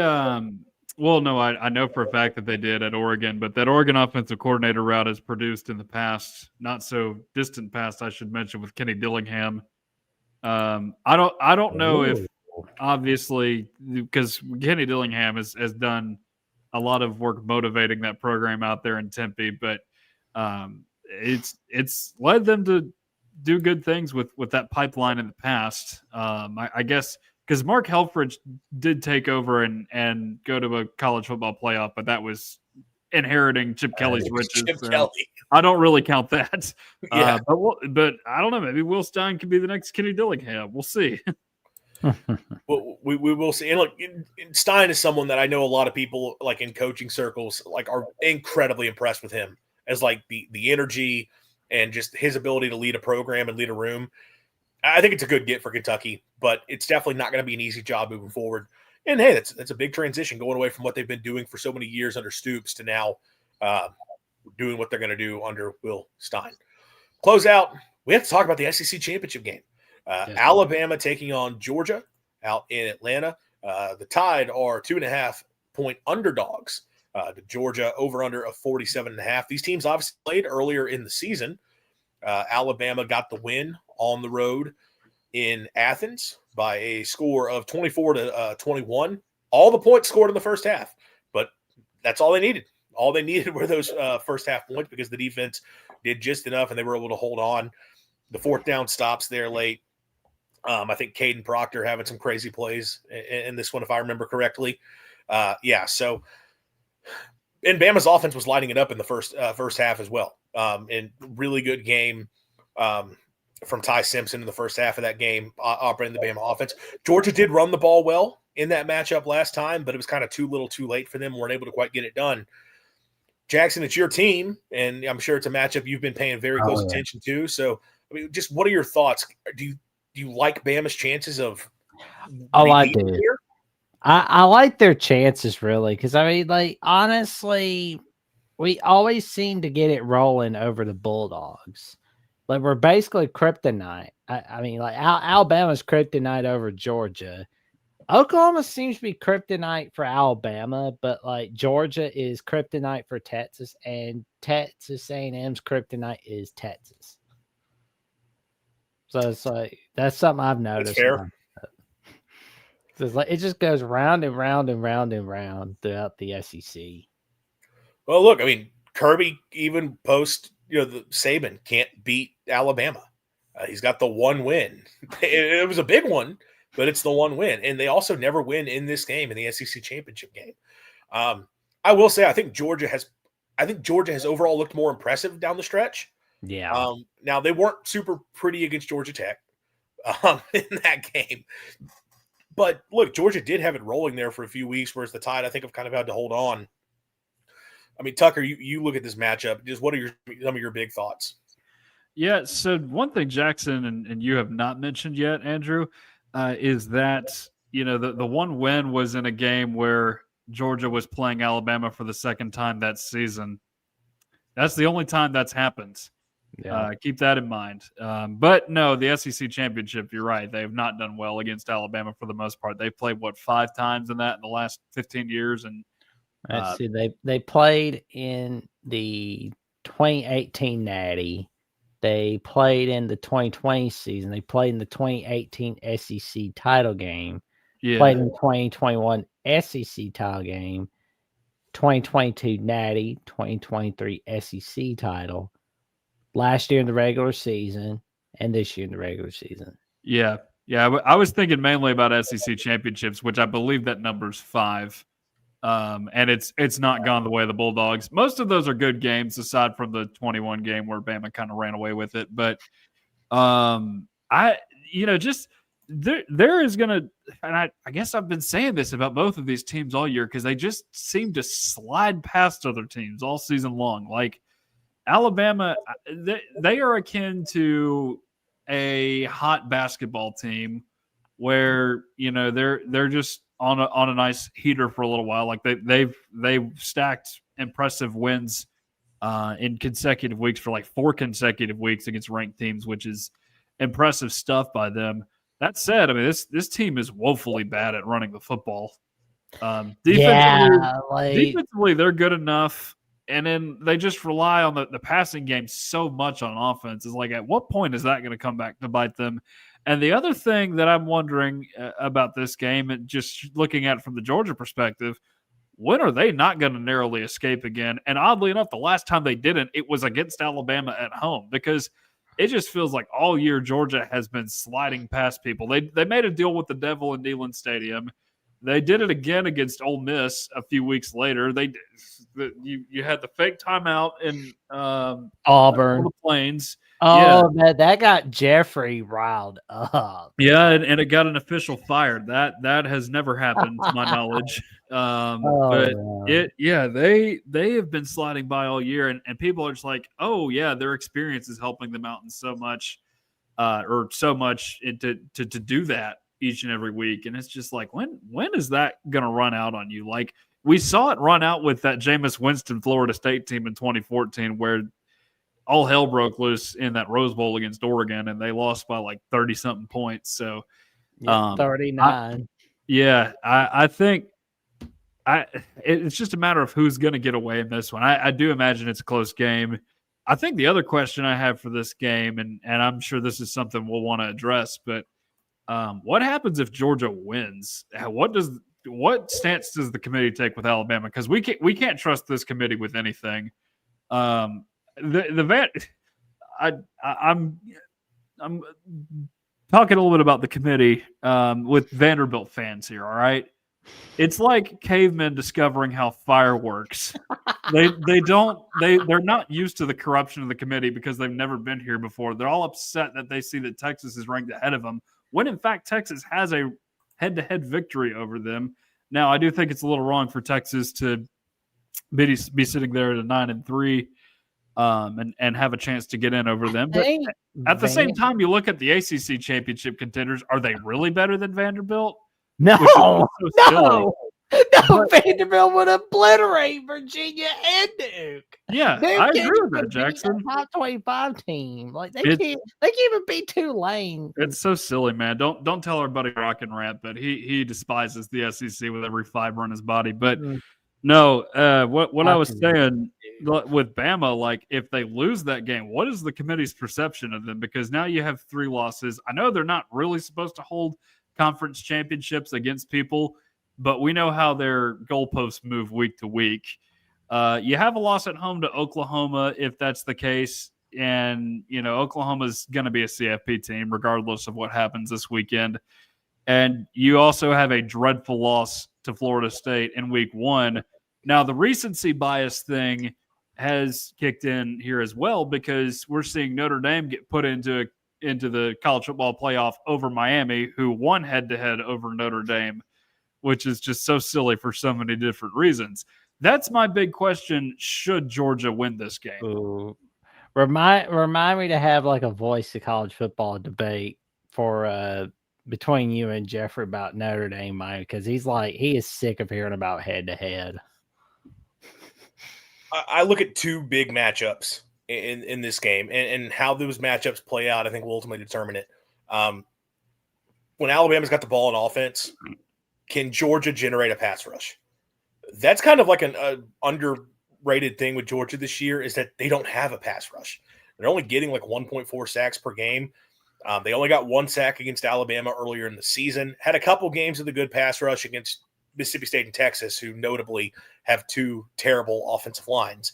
well, no, I know for a fact that they did at Oregon, but that Oregon offensive coordinator route has produced in the past, not so distant past, I should mention, with Kenny Dillingham. I don't know if, obviously, because Kenny Dillingham has done a lot of work motivating that program out there in Tempe, but it's led them to do good things with that pipeline in the past. I guess because Mark Helfrich did take over and go to a college football playoff, but that was inheriting Chip Kelly's riches. So I don't really count that.
Yeah.
But I don't know. Maybe Will Stein could be the next Kenny Dillingham. We'll see.
Well, we will see. And look, Stein is someone that I know a lot of people like in coaching circles like are incredibly impressed with him as like the energy and just his ability to lead a program and lead a room. I think it's a good get for Kentucky, but it's definitely not going to be an easy job moving forward. And hey, that's a big transition going away from what they've been doing for so many years under Stoops to now doing what they're going to do under Will Stein. Close out. We have to talk about the SEC championship game. Alabama taking on Georgia out in Atlanta. The Tide are 2.5-point underdogs to Georgia, over under of 47.5. These teams obviously played earlier in the season. Alabama got the win on the road in Athens by a score of 24-21. All the points scored in the first half, but that's all they needed. All they needed were those first half points because the defense did just enough and they were able to hold on. The fourth down stops there late. I think Caden Proctor having some crazy plays in this one, if I remember correctly. So and Bama's offense was lighting it up in the first half as well. And really good game from Ty Simpson in the first half of that game, operating the Bama offense. Georgia did run the ball well in that matchup last time, but it was kind of too little too late for them. Weren't able to quite get it done. Jackson, it's your team, and I'm sure it's a matchup you've been paying very close attention to. So, I mean, just what are your thoughts? Do you like Bama's chances of?
Oh, I do. Here? I like their chances really because I mean, like honestly, we always seem to get it rolling over the Bulldogs. Like we're basically kryptonite. I mean, like Alabama's kryptonite over Georgia. Oklahoma seems to be kryptonite for Alabama, but like Georgia is kryptonite for Texas, and Texas A&M's kryptonite is Texas. So it's like that's something I've noticed.
That's fair.
So it's like it just goes round and round and round and round throughout the SEC.
Well, look, I mean, Kirby even post the Saban can't beat Alabama. He's got the one win. It was a big one. But it's the one win, and they also never win in this game, in the SEC championship game. I will say, I think Georgia has overall looked more impressive down the stretch.
Yeah.
Now they weren't super pretty against Georgia Tech in that game, but look, Georgia did have it rolling there for a few weeks, whereas the Tide, I think, have kind of had to hold on. I mean, Tucker, you look at this matchup. Just what are some of your big thoughts?
Yeah. So one thing, Jackson, and you have not mentioned yet, Andrew. Is that, the one win was in a game where Georgia was playing Alabama for the second time that season. That's the only time that's happened. Yeah. Keep that in mind. But no, the SEC championship, you're right. They have not done well against Alabama for the most part. They've played, 5 times in the last 15 years? And
let's see, they played in the 2018 Natty. They played in the 2020 season. They played in the 2018 SEC title game. Yeah. Played in the 2021 SEC title game. 2022 Natty. 2023 SEC title. Last year in the regular season, and this year in the regular season.
Yeah. I was thinking mainly about SEC championships, which I believe that number's 5. And it's not gone the way of the Bulldogs. Most of those are good games, aside from the 21 game where Bama kind of ran away with it. But there is going to, and I guess I've been saying this about both of these teams all year because they just seem to slide past other teams all season long. Like Alabama, they are akin to a hot basketball team where they're just on a nice heater for a little while. Like they've stacked impressive wins in consecutive weeks for 4 consecutive weeks against ranked teams, which is impressive stuff by them. That said, I mean this team is woefully bad at running the football. Defensively, they're good enough, and then they just rely on the passing game so much on offense. It's like, at what point is that going to come back to bite them? And the other thing that I'm wondering about this game, and just looking at it from the Georgia perspective, when are they not going to narrowly escape again? And oddly enough, the last time they didn't, it was against Alabama at home, because it just feels like all year Georgia has been sliding past people. They made a deal with the devil in Neyland Stadium. They did it again against Ole Miss a few weeks later. You had the fake timeout in
Auburn,
the Plains.
Oh, yeah. That got Jeffrey riled up.
Yeah, and it got an official fired. That has never happened to my knowledge. They have been sliding by all year, and people are just like, oh yeah, their experience is helping them out in so much to do that each and every week. And it's just like, when is that going to run out on you? Like, we saw it run out with that Jameis Winston Florida State team in 2014, where all hell broke loose in that Rose Bowl against Oregon, and they lost by 30-something points. So,
39.
I think it's just a matter of who's going to get away in this one. I do imagine it's a close game. I think the other question I have for this game, and I'm sure this is something we'll want to address, but what happens if Georgia wins? What stance does the committee take with Alabama? Because we can't trust this committee with anything. I'm talking a little bit about the committee with Vanderbilt fans here. All right, it's like cavemen discovering how fire works. They're not used to the corruption of the committee because they've never been here before. They're all upset that they see that Texas is ranked ahead of them, when in fact Texas has a head-to-head victory over them. Now, I do think it's a little wrong for Texas to be sitting there at a 9-3 and have a chance to get in over them. But at the same time, you look at the ACC championship contenders. Are they really better than Vanderbilt?
No. Vanderbilt would obliterate Virginia and Duke.
Yeah,
Duke
I agree with that, Jackson.
Top 25 team. Like they can't even beat Tulane.
It's so silly, man. Don't tell our buddy Rock and Rant, but he despises the SEC with every fiber in his body. But no, what I was saying with Bama, like if they lose that game, what is the committee's perception of them? Because now you have 3 losses. I know they're not really supposed to hold conference championships against people, but we know how their goalposts move week to week. You have a loss at home to Oklahoma, if that's the case. And, Oklahoma's going to be a CFP team regardless of what happens this weekend. And you also have a dreadful loss to Florida State in week 1. Now, the recency bias thing has kicked in here as well because we're seeing Notre Dame get put into the college football playoff over Miami, who won head-to-head over Notre Dame, which is just so silly for so many different reasons. That's my big question. Should Georgia win this game?
Ooh. Remind me to have like a voice of college football debate for between you and Jeffrey about Notre Dame, Mike, because he is sick of hearing about head-to-head.
I look at 2 big matchups in this game, and how those matchups play out, I think will ultimately determine it. When Alabama's got the ball in offense, can Georgia generate a pass rush? That's kind of like an underrated thing with Georgia this year is that they don't have a pass rush. They're only getting like 1.4 sacks per game. They only got 1 sack against Alabama earlier in the season. Had a couple games of the good pass rush against Mississippi State and Texas, who notably have 2 terrible offensive lines.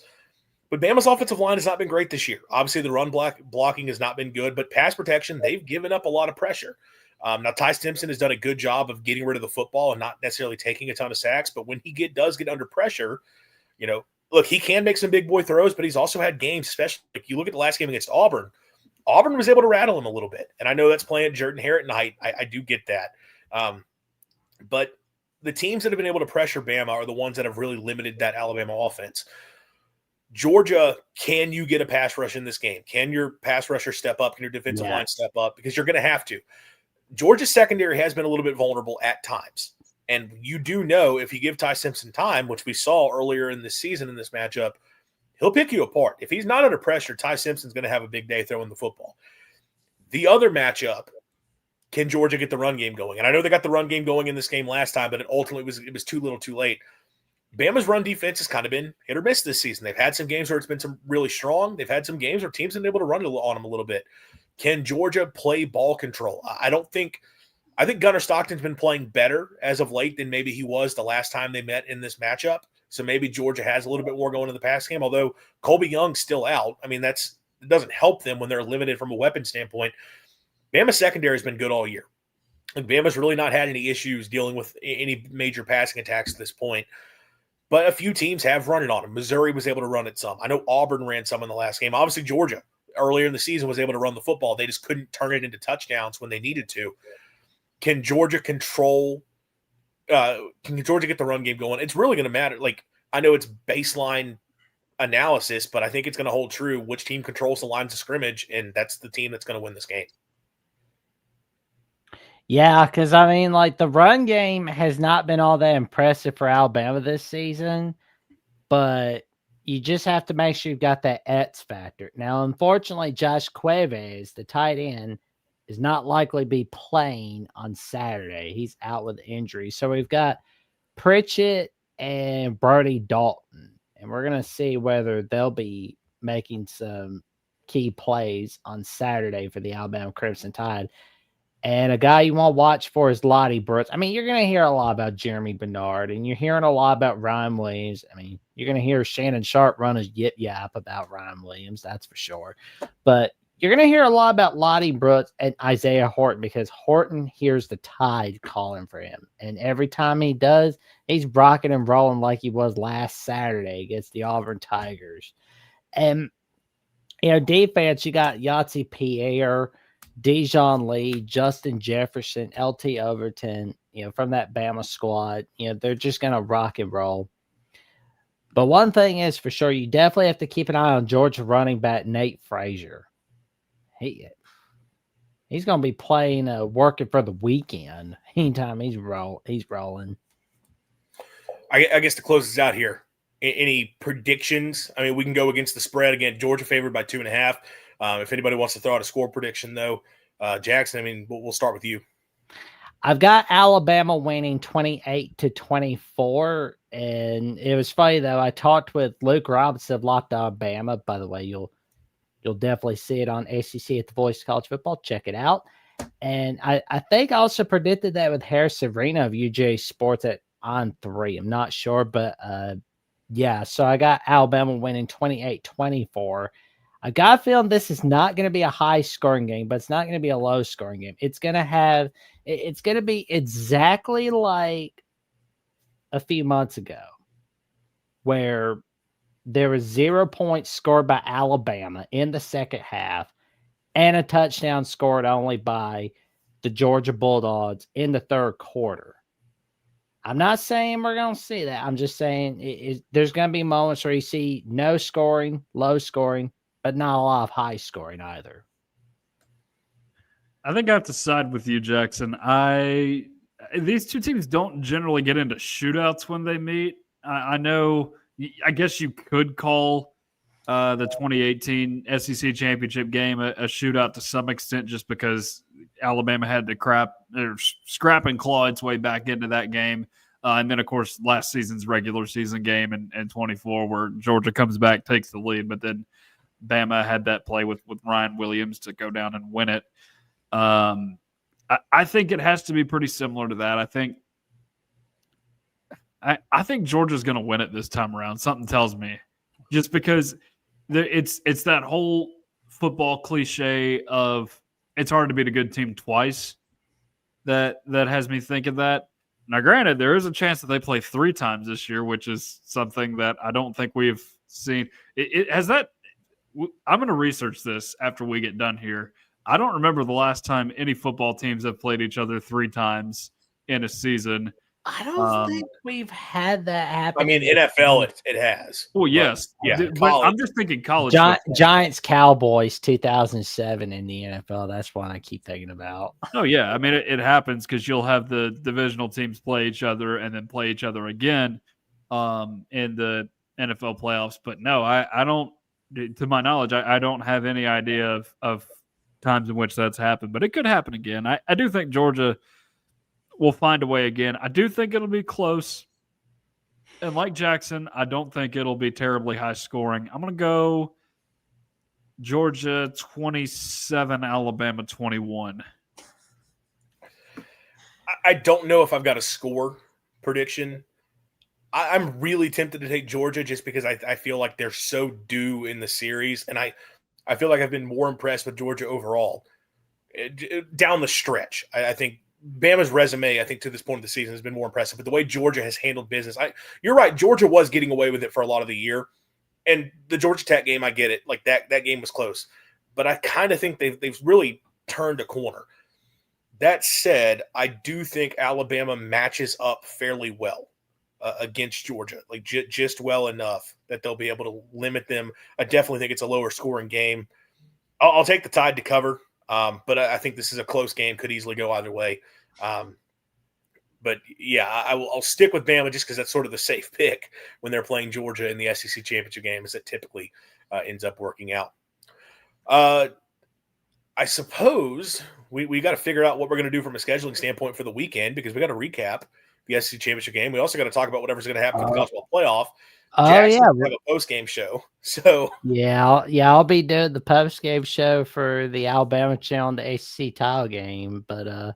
But Bama's offensive line has not been great this year. Obviously, the run blocking has not been good, but pass protection, they've given up a lot of pressure. Now, Ty Simpson has done a good job of getting rid of the football and not necessarily taking a ton of sacks, but when he does get under pressure, look, he can make some big boy throws, but he's also had games, especially if you look at the last game against Auburn. Auburn was able to rattle him a little bit, and I know that's playing Jordan Hare at night. I do get that. But the teams that have been able to pressure Bama are the ones that have really limited that Alabama offense. Georgia, can you get a pass rush in this game? Can your pass rusher step up? Can your defensive line step up? Because you're going to have to. Georgia's secondary has been a little bit vulnerable at times. And you do know if you give Ty Simpson time, which we saw earlier in this season in this matchup, he'll pick you apart. If he's not under pressure, Ty Simpson's going to have a big day throwing the football. The other matchup, can Georgia get the run game going? And I know they got the run game going in this game last time, but it was too little too late. Bama's run defense has kind of been hit or miss this season. They've had some games where it's been some really strong. They've had some games where teams have been able to run on them a little bit. Can Georgia play ball control? I think Gunnar Stockton's been playing better as of late than maybe he was the last time they met in this matchup. So maybe Georgia has a little bit more going in the pass game, although Colby Young's still out. I mean, it doesn't help them when they're limited from a weapon standpoint. Bama's secondary has been good all year. And Bama's really not had any issues dealing with any major passing attacks at this point. But a few teams have run it on them. Missouri was able to run it some. I know Auburn ran some in the last game. Obviously, Georgia earlier in the season was able to run the football. They just couldn't turn it into touchdowns when they needed to. Can Georgia control can Georgia get the run game going? It's really going to matter. Like, I know it's baseline analysis, but I think it's going to hold true which team controls the lines of scrimmage, and that's the team that's going to win this game.
Yeah, because, I mean, like, the run game has not been all that impressive for Alabama this season, but you just have to make sure you've got that X factor. Now, unfortunately, Josh Cuevas, the tight end, is not likely to be playing on Saturday. He's out with injury. So we've got Pritchett and Brody Dalton, and we're going to see whether they'll be making some key plays on Saturday for the Alabama Crimson Tide. And a guy you want to watch for is Lottie Brooks. I mean, you're going to hear a lot about Jeremy Bernard, and you're hearing a lot about Ryan Williams. I mean, you're going to hear Shannon Sharp run his yip yap about Ryan Williams, that's for sure. But you're going to hear a lot about Lottie Brooks and Isaiah Horton, because Horton hears the Tide calling for him. And every time he does, he's rocking and rolling like he was last Saturday against the Auburn Tigers. And, defense, you got Yahtzee Pierre, Dijon Lee, Justin Jefferson, LT Overton, from that Bama squad. They're just going to rock and roll. But one thing is for sure, you definitely have to keep an eye on Georgia running back Nate Frazier. He's going to be playing, working for the weekend anytime he's rolling.
I guess to close this out here, any predictions? I mean, we can go against the spread again. Georgia favored by 2.5. If anybody wants to throw out a score prediction, though, Jackson, I mean, we'll start with you.
I've got Alabama winning 28-24. And it was funny, though. I talked with Luke Robinson of Locked On Alabama. By the way, you'll definitely see it on ACC at the Voice of College Football. Check it out. And I think I also predicted that with Harris Serena of UJ Sports on 3. I'm not sure, but yeah. So I got Alabama winning 28-24. I got a feeling this is not going to be a high-scoring game, but it's not going to be a low-scoring game. It's going to be exactly like a few months ago, where there was 0 points scored by Alabama in the second half and a touchdown scored only by the Georgia Bulldogs in the third quarter. I'm not saying we're going to see that. I'm just saying there's going to be moments where you see no scoring, low scoring, but not a lot of high scoring either.
I think I have to side with you, Jackson. These two teams don't generally get into shootouts when they meet. I know, I guess you could call the 2018 SEC championship game a shootout to some extent, just because Alabama had to scrap and claw its way back into that game. And then, of course, last season's regular season game in 24, where Georgia comes back, takes the lead, but then Bama had that play with Ryan Williams to go down and win it. I think it has to be pretty similar to that. I think Georgia's going to win it this time around. Something tells me, just because it's that whole football cliche of it's hard to beat a good team twice. That has me thinking that. Now, granted, there is a chance that they play 3 times this year, which is something that I don't think we've seen. I'm going to research this after we get done here. I don't remember the last time any football teams have played each other 3 times in a season.
I don't think we've had that happen.
I mean, NFL, it has.
Well, yes. But I'm just thinking college.
Giants Cowboys 2007 in the NFL. That's one I keep thinking about.
Oh, yeah. I mean, it happens because you'll have the divisional teams play each other and then play each other again in the NFL playoffs. But no, I don't. To my knowledge, I don't have any idea of times in which that's happened, but it could happen again. I do think Georgia will find a way again. I do think it'll be close. And like Jackson, I don't think it'll be terribly high scoring. I'm going to go Georgia 27, Alabama 21.
I don't know if I've got a score prediction. I'm really tempted to take Georgia just because I feel like they're so due in the series, and I feel like I've been more impressed with Georgia overall down the stretch. I think Bama's resume, I think to this point of the season, has been more impressive, but the way Georgia has handled business, you're right, Georgia was getting away with it for a lot of the year, and the Georgia Tech game, I get it, like that game was close, but I kind of think they've really turned a corner. That said, I do think Alabama matches up fairly well against Georgia, like just well enough that they'll be able to limit them. I definitely think it's a lower scoring game. I'll take the Tide to cover, but I think this is a close game, could easily go either way. But yeah, I'll stick with Bama just because that's sort of the safe pick when they're playing Georgia in the SEC championship game, as it typically ends up working out. I suppose we got to figure out what we're going to do from a scheduling standpoint for the weekend, because we got to recap the SEC championship game. We also got to talk about whatever's going to happen with the college football playoff.
Oh
Jackson
yeah,
have a post game show. So
I'll be doing the post game show for the Alabama channel and the ACC title game, but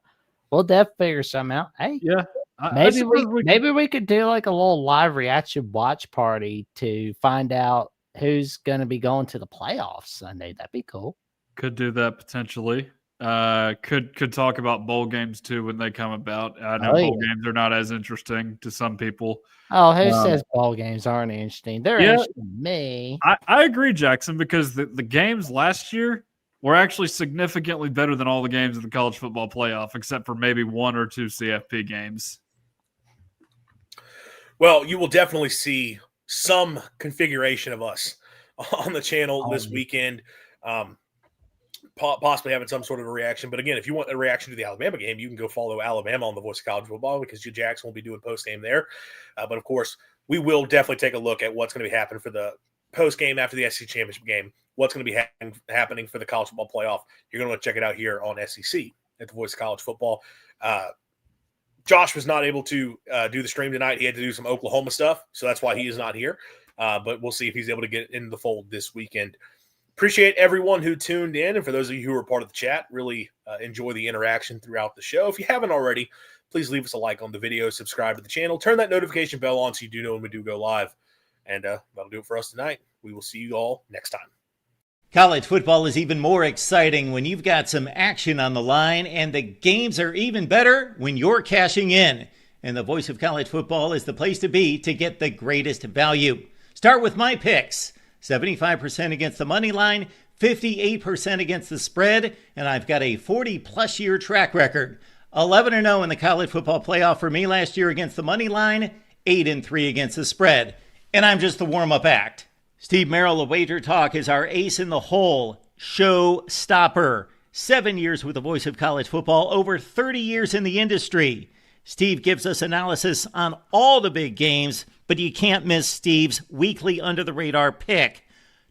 we'll definitely figure something out. Hey,
Yeah. I
maybe
suppose we
maybe we could do like a little live reaction watch party to find out who's going to be going to the playoffs Sunday. That'd be cool.
could do that potentially. Could talk about bowl games too when they come about. I know bowl games are not as interesting to some people.
Oh, who says bowl games aren't interesting? They're interesting to me.
I agree, Jackson, because the games last year were actually significantly better than all the games of the college football playoff, except for maybe 1 or 2 CFP games.
Well, you will definitely see some configuration of us on the channel this weekend, possibly having some sort of a reaction. But again, if you want a reaction to the Alabama game, you can go follow Alabama on the Voice of College Football because Jackson will be doing post game there. But of course, we will definitely take a look at what's going to be happening for the post game after the SEC championship game. What's going to be happening for the college football playoff? You're going to want to check it out here on SEC at the Voice of College Football. Josh was not able to do the stream tonight. He had to do some Oklahoma stuff, so that's why he is not here. But we'll see if he's able to get into the fold this weekend. Appreciate everyone who tuned in, and for those of you who are part of the chat, really enjoy the interaction throughout the show. If you haven't already, please leave us a like on the video, subscribe to the channel, turn that notification bell on so you do know when we do go live. And that'll do it for us tonight. We will see you all next time.
College football is even more exciting when you've got some action on the line, and the games are even better when you're cashing in. And the Voice of College Football is the place to be to get the greatest value. Start with my picks. 75% against the money line, 58% against the spread, and I've got a 40-plus year track record. 11-0 in the college football playoff for me last year against the money line, 8-3 against the spread. And I'm just the warm-up act. Steve Merrill of Wager Talk is our ace in the hole, show stopper. 7 years with the Voice of College Football, over 30 years in the industry. Steve gives us analysis on all the big games, but you can't miss Steve's weekly under-the-radar pick.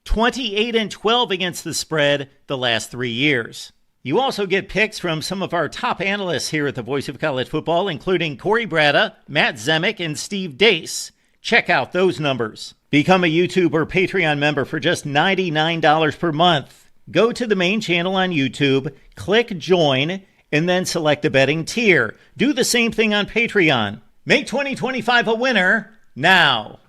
28-12 against the spread the last 3 years. You also get picks from some of our top analysts here at the Voice of College Football, including Corey Bratta, Matt Zemek, and Steve Dace. Check out those numbers. Become a YouTube or Patreon member for just $99 per month. Go to the main channel on YouTube, click join, and then select the betting tier. Do the same thing on Patreon. Make 2025 a winner now.